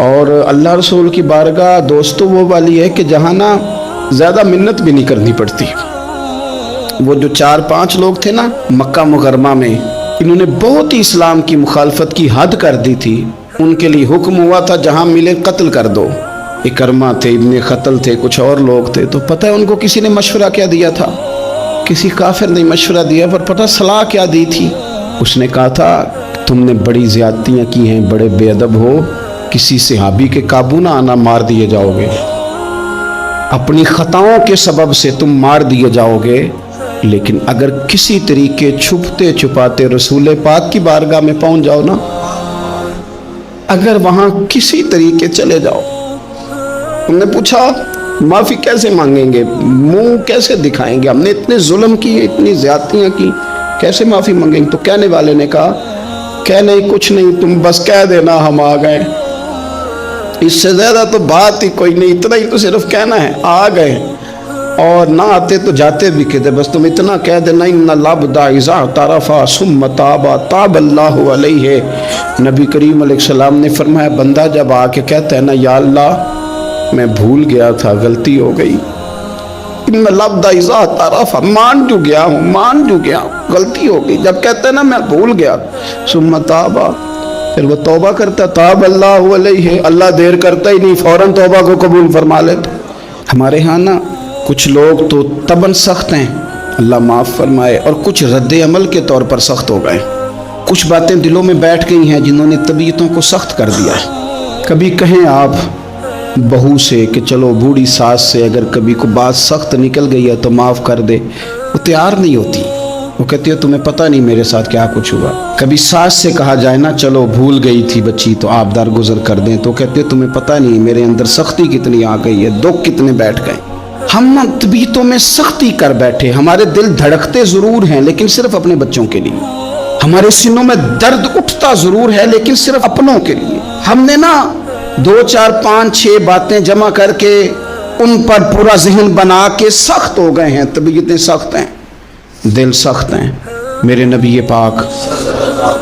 اور اللہ رسول کی بارگاہ دوستوں وہ والی ہے کہ جہاں نا زیادہ منت بھی نہیں کرنی پڑتی. وہ جو 4-5 لوگ تھے نا مکہ مکرمہ میں، انہوں نے بہت ہی اسلام کی مخالفت کی حد کر دی تھی. ان کے لیے حکم ہوا تھا جہاں ملے قتل کر دو. اکرمہ تھے، ابن خطل تھے، کچھ اور لوگ تھے. تو پتہ ہے ان کو کسی نے مشورہ کیا دیا تھا؟ کسی کافر نے مشورہ دیا، پر پتہ صلاح کیا دی تھی؟ اس نے کہا تھا تم نے بڑی زیادتیاں کی ہیں، بڑے بے ادب ہو، کسی صحابی کے قابو نہ آنا، مار دیے جاؤ گے. اپنی خطاؤں کے سبب سے تم مار دیے جاؤ گے، لیکن اگر کسی طریقے چھپتے چھپاتے رسول پاک کی بارگاہ میں پہنچ جاؤ نا، اگر وہاں کسی طریقے چلے جاؤ. انہوں نے پوچھا معافی کیسے مانگیں گے، منہ کیسے دکھائیں گے، ہم نے اتنے ظلم کیے، اتنی زیادتیاں کی، کیسے معافی مانگیں گے؟ تو کہنے والے نے کہا کہ نہیں کچھ نہیں، تم بس کہہ دینا ہم آ گئے. اس سے زیادہ تو بات ہی کوئی نہیں، اتنا ہی تو صرف کہنا ہے آ گئے، اور نہ آتے تو جاتے بھی کہتے، بس تم اتنا کہہ دینا ان العبد اذا اعترف ثم تاب تاب اللہ علیہ. نبی کریم علیہ السلام نے فرمایا بندہ جب آ کے کہتا ہے نا یا اللہ میں بھول گیا تھا، غلطی ہو گئی، ان العبد اذا اعترف، مان جو گیا ہوں، غلطی ہو گئی، جب کہتا ہے نا میں بھول گیا، ثم تاب، پھر وہ توبہ کرتا، تاب اللہ علیہ، اللہ دیر کرتا ہی نہیں، فوراً توبہ کو قبول فرما لیتا. ہمارے ہاں نا کچھ لوگ تو طبعاً سخت ہیں، اللہ معاف فرمائے، اور کچھ رد عمل کے طور پر سخت ہو گئے. کچھ باتیں دلوں میں بیٹھ گئی ہیں جنہوں نے طبیعتوں کو سخت کر دیا ہے. کبھی کہیں آپ بہو سے کہ چلو بوڑھی ساس سے اگر کبھی کو بات سخت نکل گئی ہے تو معاف کر دے، وہ تیار نہیں ہوتی. وہ کہتی ہے تمہیں پتہ نہیں میرے ساتھ کیا کچھ ہوا. کبھی ساس سے کہا جائے نا چلو بھول گئی تھی بچی تو آپ درگزر کر دیں، تو کہتے ہیں تمہیں پتہ نہیں میرے اندر سختی کتنی آ گئی ہے، دکھ کتنے بیٹھ گئے. ہم طبیعتوں میں سختی کر بیٹھے، ہمارے دل دھڑکتے ضرور ہیں لیکن صرف اپنے بچوں کے لیے، ہمارے سینوں میں درد اٹھتا ضرور ہے لیکن صرف اپنوں کے لیے. ہم نے نا 2 4 5 6 باتیں جمع کر کے ان پر پورا ذہن بنا کے سخت ہو گئے ہیں. طبیعتیں سخت ہیں، دل سخت ہیں. میرے نبی پاک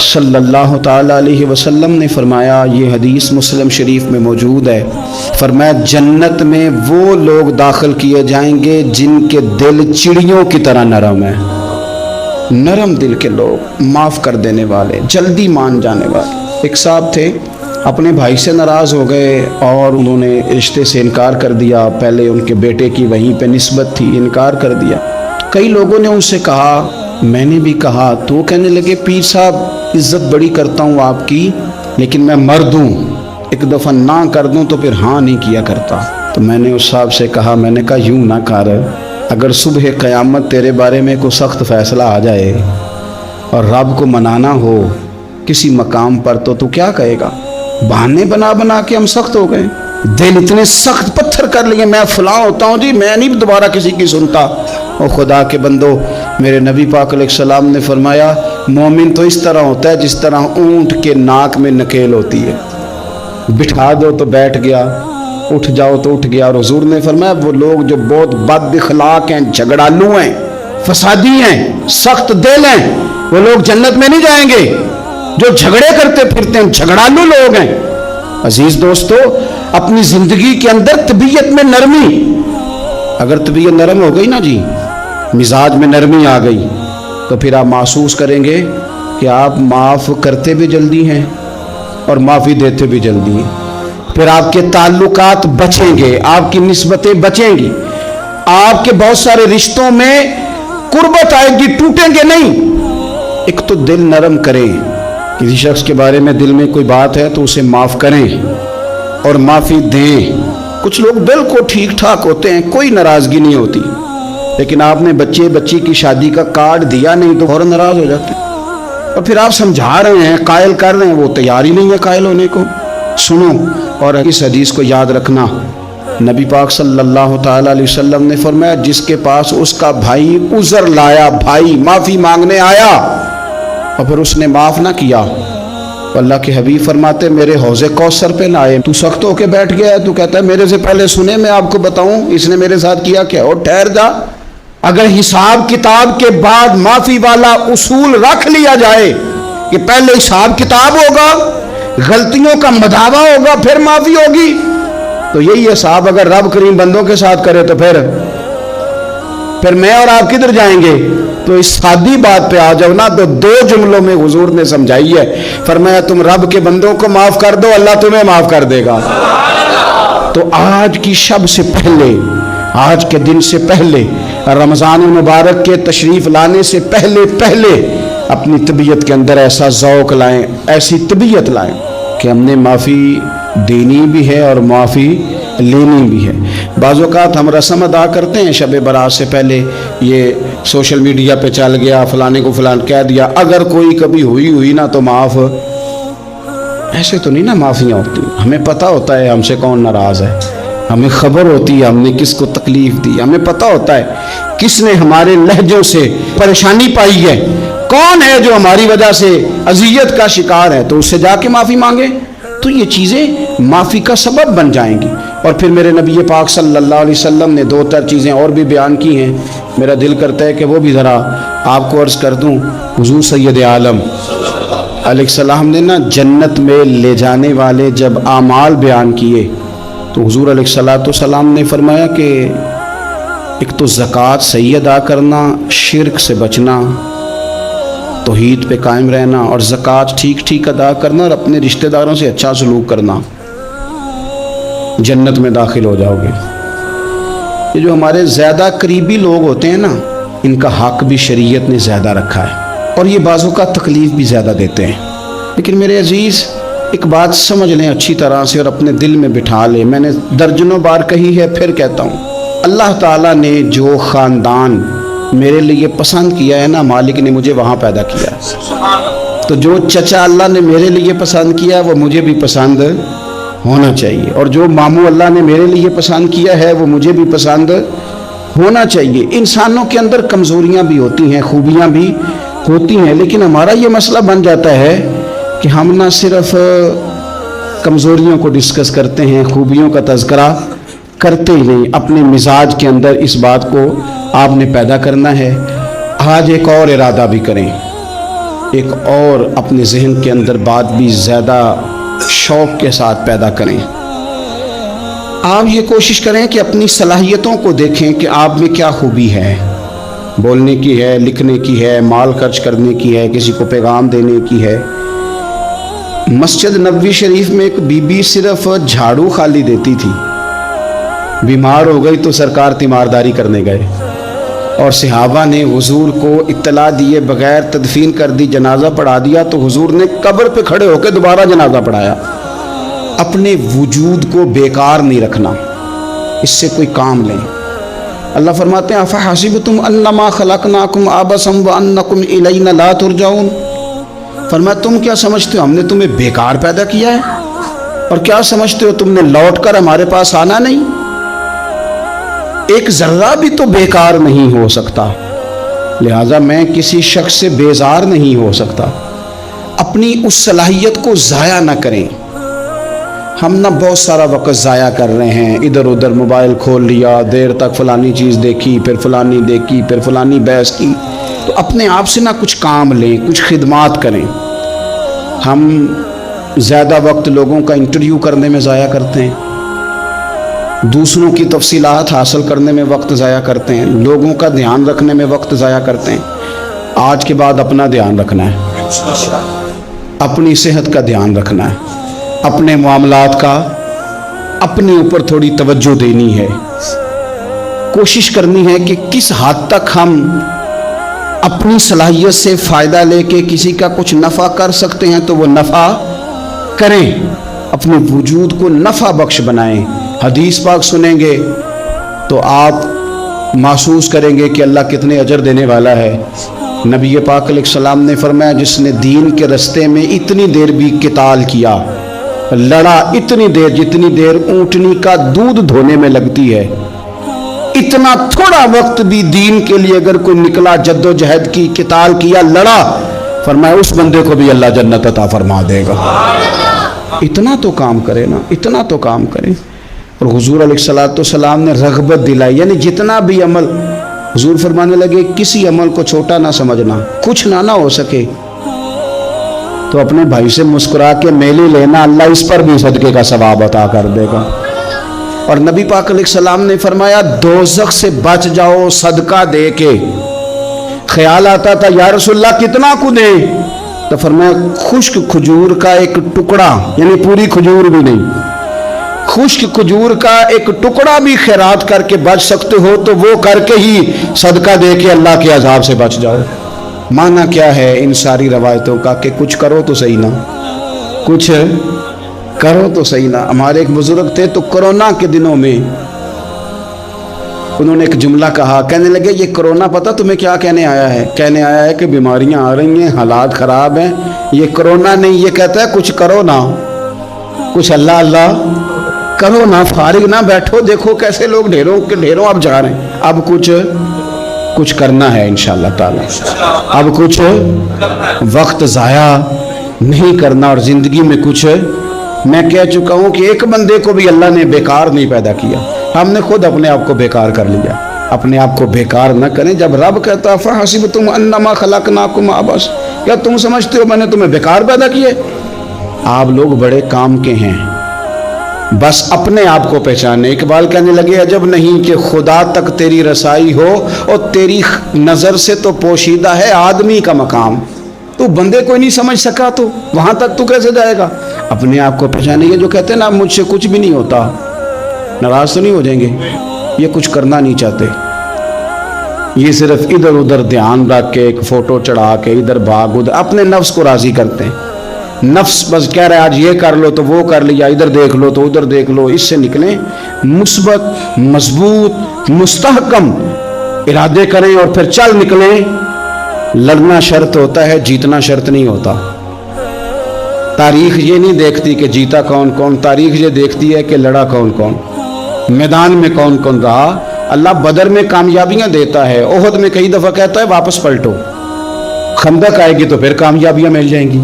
صلی اللہ تعالی علیہ وسلم نے فرمایا، یہ حدیث مسلم شریف میں موجود ہے، فرمایا جنت میں وہ لوگ داخل کیے جائیں گے جن کے دل چڑیوں کی طرح نرم ہیں. نرم دل کے لوگ، معاف کر دینے والے، جلدی مان جانے والے. ایک صاحب تھے اپنے بھائی سے ناراض ہو گئے اور انہوں نے رشتے سے انکار کر دیا. پہلے ان کے بیٹے کی وہیں پہ نسبت تھی، انکار کر دیا. کئی لوگوں نے ان سے کہا، میں نے بھی کہا، تو وہ کہنے لگے پیر صاحب عزت بڑی کرتا ہوں آپ کی لیکن میں مرد ہوں، ایک دفعہ نہ کر دوں تو پھر ہاں نہیں کیا کرتا. تو میں نے اس صاحب سے کہا، میں نے کہا یوں نہ کر، اگر صبح قیامت تیرے بارے میں کوئی سخت فیصلہ آ جائے اور رب کو منانا ہو کسی مقام پر تو کیا کہے گا؟ بہانے بنا بنا کے ہم سخت ہو گئے، دل اتنے سخت پتھر کر لیے، میں فلاں ہوتا ہوں جی، میں نہیں دوبارہ کسی کی سنتا. اور خدا کے بندو، میرے نبی پاک علیہ السلام نے فرمایا مومن تو اس طرح ہوتا ہے جس طرح اونٹ کے ناک میں نکیل ہوتی ہے، بٹھا دو تو بیٹھ گیا، اٹھ جاؤ تو اٹھ گیا. اور حضور نے فرمایا وہ لوگ جو بہت بد اخلاق ہیں، جھگڑالو ہیں، فسادی ہیں، سخت دل ہیں، وہ لوگ جنت میں نہیں جائیں گے. جو جھگڑے کرتے پھرتے ہیں جھگڑالو لوگ ہیں. عزیز دوستو، اپنی زندگی کے اندر طبیعت میں نرمی، اگر طبیعت نرم ہو گئی نا جی، مزاج میں نرمی آ گئی، تو پھر آپ محسوس کریں گے کہ آپ معاف کرتے بھی جلدی ہیں اور معافی دیتے بھی جلدی ہیں. پھر آپ کے تعلقات بچیں گے، آپ کی نسبتیں بچیں گی، آپ کے بہت سارے رشتوں میں قربت آئے گی، ٹوٹیں گے نہیں. ایک تو دل نرم کریں، کسی شخص کے بارے میں دل میں کوئی بات ہے تو اسے معاف کریں اور معافی دیں. کچھ لوگ بالکل ٹھیک ٹھاک ہوتے ہیں، کوئی ناراضگی نہیں ہوتی، لیکن آپ نے بچی کی شادی کا کارڈ دیا نہیں تو فوراً ناراض ہو جاتے ہیں. اور پھر آپ سمجھا رہے ہیں، قائل کر رہے ہیں، وہ تیار ہی نہیں ہے قائل ہونے کو. سنو اور اس حدیث کو یاد رکھنا، نبی پاک صلی اللہ تعالی علیہ وسلم نے فرمایا جس کے پاس اس کا بھائی عذر لایا، بھائی معافی مانگنے آیا اور پھر اس نے معاف نہ کیا، اللہ کے حبیب فرماتے میرے حوض کوثر پہ نہ آئے. تو سخت ہو کے بیٹھ گیا ہے، تو کہتا ہے میرے سے پہلے سنے، میں آپ کو بتاؤں اس نے میرے ساتھ کیا کیا. اور ٹھہر جا، اگر حساب کتاب کے بعد معافی والا اصول رکھ لیا جائے کہ پہلے حساب کتاب ہوگا غلطیوں کا مداوع ہوگا پھر معافی ہوگی. تو یہی ہے صاحب, اگر رب کریم بندوں کے ساتھ کرے تو پھر میں اور آپ کدھر جائیں گے؟ تو اس سادی بات پہ آ جاؤ نا. تو 2 جملوں میں حضور نے سمجھائی ہے, فرمایا تم رب کے بندوں کو معاف کر دو, اللہ تمہیں معاف کر دے گا. تو آج کی شب سے پہلے, آج کے دن سے پہلے, رمضان مبارک کے تشریف لانے سے پہلے اپنی طبیعت کے اندر ایسا ذوق لائیں, ایسی طبیعت لائیں کہ ہم نے معافی دینی بھی ہے اور معافی لینی بھی ہے. بعض اوقات ہم رسم ادا کرتے ہیں شب برات سے پہلے, یہ سوشل میڈیا پہ چل گیا, فلانے کو فلان کہہ دیا, اگر کوئی کبھی ہوئی نا تو معاف. ایسے تو نہیں نا معافیاں ہوتی. ہمیں پتہ ہوتا ہے ہم سے کون ناراض ہے, ہمیں خبر ہوتی ہے ہم نے کس کو تکلیف دی, ہمیں پتہ ہوتا ہے کس نے ہمارے لہجوں سے پریشانی پائی ہے, کون ہے جو ہماری وجہ سے اذیت کا شکار ہے, تو اس سے جا کے معافی مانگے. تو یہ چیزیں معافی کا سبب بن جائیں گی. اور پھر میرے نبی پاک صلی اللہ علیہ وسلم نے 2-4 چیزیں اور بھی بیان کی ہیں, میرا دل کرتا ہے کہ وہ بھی ذرا آپ کو عرض کر دوں. حضور سید عالم علیہ السلام نے نا جنت میں لے جانے والے جب اعمال بیان کیے تو حضور علیہ السلام نے فرمایا کہ ایک تو زکوٰۃ صحیح ادا کرنا, شرک سے بچنا, توحید پہ قائم رہنا, اور زکوٰۃ ٹھیک ادا کرنا, اور اپنے رشتہ داروں سے اچھا سلوک کرنا, جنت میں داخل ہو جاؤ گے. یہ جو ہمارے زیادہ قریبی لوگ ہوتے ہیں نا, ان کا حق بھی شریعت نے زیادہ رکھا ہے, اور یہ بعضوں کا تکلیف بھی زیادہ دیتے ہیں. لیکن میرے عزیز ایک بات سمجھ لیں اچھی طرح سے اور اپنے دل میں بٹھا لیں, میں نے درجنوں بار کہی ہے, پھر کہتا ہوں, اللہ تعالیٰ نے جو خاندان میرے لیے پسند کیا ہے نا, مالک نے مجھے وہاں پیدا کیا ہے. تو جو چچا اللہ نے میرے لیے پسند کیا وہ مجھے بھی پسند ہونا چاہیے, اور جو ماموں اللہ نے میرے لیے پسند کیا ہے وہ مجھے بھی پسند ہونا چاہیے. انسانوں کے اندر کمزوریاں بھی ہوتی ہیں, خوبیاں بھی ہوتی ہیں, لیکن ہمارا یہ مسئلہ بن جاتا ہے کہ ہم نہ صرف کمزوریوں کو ڈسکس کرتے ہیں, خوبیوں کا تذکرہ کرتے ہی نہیں. اپنے مزاج کے اندر اس بات کو آپ نے پیدا کرنا ہے. آج ایک اور ارادہ بھی کریں, ایک اور اپنے ذہن کے اندر بات بھی زیادہ شوق کے ساتھ پیدا کریں. آپ یہ کوشش کریں کہ اپنی صلاحیتوں کو دیکھیں کہ آپ میں کیا خوبی ہے, بولنے کی ہے, لکھنے کی ہے, مال خرچ کرنے کی ہے, کسی کو پیغام دینے کی ہے. مسجد نبوی شریف میں ایک بی بی صرف جھاڑو خالی دیتی تھی, بیمار ہو گئی تو سرکار تیمارداری کرنے گئے, اور صحابہ نے حضور کو اطلاع دیے بغیر تدفین کر دی, جنازہ پڑھا دیا, تو حضور نے قبر پہ کھڑے ہو کے دوبارہ جنازہ پڑھایا. اپنے وجود کو بیکار نہیں رکھنا, اس سے کوئی کام لیں. اللہ فرماتے ہیں افحسبتم انما خلقناکم عبثا وانکم الینا لا ترجعون. فرمایا تم کیا سمجھتے ہو ہم نے تمہیں بیکار پیدا کیا ہے, اور کیا سمجھتے ہو تم نے لوٹ کر ہمارے پاس آنا نہیں؟ ایک ذرہ بھی تو بیکار نہیں ہو سکتا, لہذا میں کسی شخص سے بیزار نہیں ہو سکتا. اپنی اس صلاحیت کو ضائع نہ کریں. ہم نہ بہت سارا وقت ضائع کر رہے ہیں, ادھر ادھر موبائل کھول لیا, دیر تک فلانی چیز دیکھی, پھر فلانی دیکھی, پھر فلانی بحث کی. تو اپنے آپ سے نہ کچھ کام لیں, کچھ خدمات کریں. ہم زیادہ وقت لوگوں کا انٹرویو کرنے میں ضائع کرتے ہیں, دوسروں کی تفصیلات حاصل کرنے میں وقت ضائع کرتے ہیں, لوگوں کا دھیان رکھنے میں وقت ضائع کرتے ہیں. آج کے بعد اپنا دھیان رکھنا ہے, اپنی صحت کا دھیان رکھنا ہے, اپنے معاملات کا اپنے اوپر تھوڑی توجہ دینی ہے. کوشش کرنی ہے کہ کس حد تک ہم اپنی صلاحیت سے فائدہ لے کے کسی کا کچھ نفع کر سکتے ہیں تو وہ نفع کریں, اپنے وجود کو نفع بخش بنائیں. حدیث پاک سنیں گے تو آپ محسوس کریں گے کہ اللہ کتنے اجر دینے والا ہے. نبی پاک علیہ السلام نے فرمایا جس نے دین کے رستے میں اتنی دیر بھی قتال کیا, لڑا, اتنی دیر جتنی دیر اونٹنی کا دودھ دھونے میں لگتی ہے, اتنا تھوڑا وقت بھی دین کے لیے اگر کوئی نکلا, جد و جہد کی, قتال کیا, لڑا, فرمایا اس بندے کو بھی اللہ جنت عطا فرما دے گا. اتنا تو کام کرے نا, اتنا تو کام کرے. اور حضور علیہ السلام نے رغبت دلائی, یعنی جتنا بھی عمل, حضور فرمانے لگے کسی عمل کو چھوٹا نہ سمجھنا, کچھ نہ ہو سکے تو اپنے بھائی سے مسکرا کے میلی لینا، اللہ اس پر بھی صدقے کا ثواب عطا کر دے گا۔ اور نبی پاک علیہ السلام نے فرمایا دوزخ سے بچ جاؤ صدقہ دے کے۔ خیال آتا تھا یا رسول اللہ کتنا کو دیں؟ تو فرمایا خشک کھجور کا ایک ٹکڑا، یعنی پوری کھجور بھی نہیں، خشک کھجور کا ایک ٹکڑا بھی خیرات کر کے بچ سکتے ہو تو وہ کر کے ہی صدقہ دے کے اللہ کے عذاب سے بچ جاؤ۔ معنی کیا ہے ان ساری روایتوں کا کہ کچھ کرو تو صحیح نا، کچھ کرو تو صحیح نا۔ ہمارے ایک بزرگ تھے تو کرونا کے دنوں میں انہوں نے ایک جملہ کہا، کہنے لگے یہ کرونا پتہ تمہیں کیا کہنے آیا ہے؟ کہنے آیا ہے کہ بیماریاں آ رہی ہیں، حالات خراب ہیں، یہ کرونا نہیں، یہ کہتا ہے کچھ کرو نا، کچھ اللہ اللہ کرو نا، فارغ نہ بیٹھو، دیکھو کیسے لوگ ڈھیروں کے ڈھیروں اب جا رہے ہیں، اب کچھ کرنا ہے انشاءاللہ تعالی، اب کچھ وقت ضائع نہیں کرنا، اور زندگی میں کچھ، میں کہہ چکا ہوں کہ ایک بندے کو بھی اللہ نے بیکار نہیں پیدا کیا، ہم نے خود اپنے آپ کو بیکار کر لیا۔ اپنے آپ کو بیکار نہ کریں۔ جب رب کہتا فَحَسِبْتُمْ أَنَّمَا خَلَقْنَاكُمْ عَبَثًا، کیا تم سمجھتے ہو میں نے تمہیں بیکار پیدا کیے؟ آپ لوگ بڑے کام کے ہیں، بس اپنے آپ کو پہچانے۔ اقبال کہنے لگے عجب نہیں کہ خدا تک تیری رسائی ہو اور تیری نظر سے تو پوشیدہ ہے آدمی کا مقام، تو بندے کوئی نہیں سمجھ سکا تو وہاں تک تو کیسے جائے گا؟ اپنے آپ کو پہچانے۔ یہ جو کہتے ہیں نا مجھ سے کچھ بھی نہیں ہوتا، ناراض تو نہیں ہو جائیں گے؟ یہ کچھ کرنا نہیں چاہتے، یہ صرف ادھر ادھر دھیان رکھ کے ایک فوٹو چڑھا کے ادھر بھاگ ادھر اپنے نفس کو راضی کرتے ہیں۔ نفس بس کہہ رہا ہے آج یہ کر لو تو وہ کر لیا، ادھر دیکھ لو تو ادھر دیکھ لو۔ اس سے نکلیں، مثبت مضبوط مستحکم ارادے کریں اور پھر چل نکلیں۔ لڑنا شرط ہوتا ہے، جیتنا شرط نہیں ہوتا۔ تاریخ یہ نہیں دیکھتی کہ جیتا کون کون، تاریخ یہ دیکھتی ہے کہ لڑا کون کون، میدان میں کون کون رہا۔ اللہ بدر میں کامیابیاں دیتا ہے، احد میں کئی دفعہ کہتا ہے واپس پلٹو، خندق آئے گی تو پھر کامیابیاں مل جائیں گی،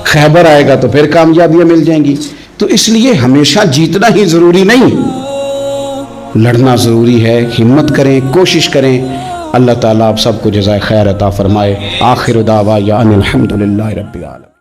خیبر آئے گا تو پھر کامیابیاں مل جائیں گی۔ تو اس لیے ہمیشہ جیتنا ہی ضروری نہیں، لڑنا ضروری ہے۔ ہمت کریں، کوشش کریں۔ اللہ تعالیٰ آپ سب کو جزائے خیر عطا فرمائے۔ آخر دعوانا ان الحمدللہ رب العالمین۔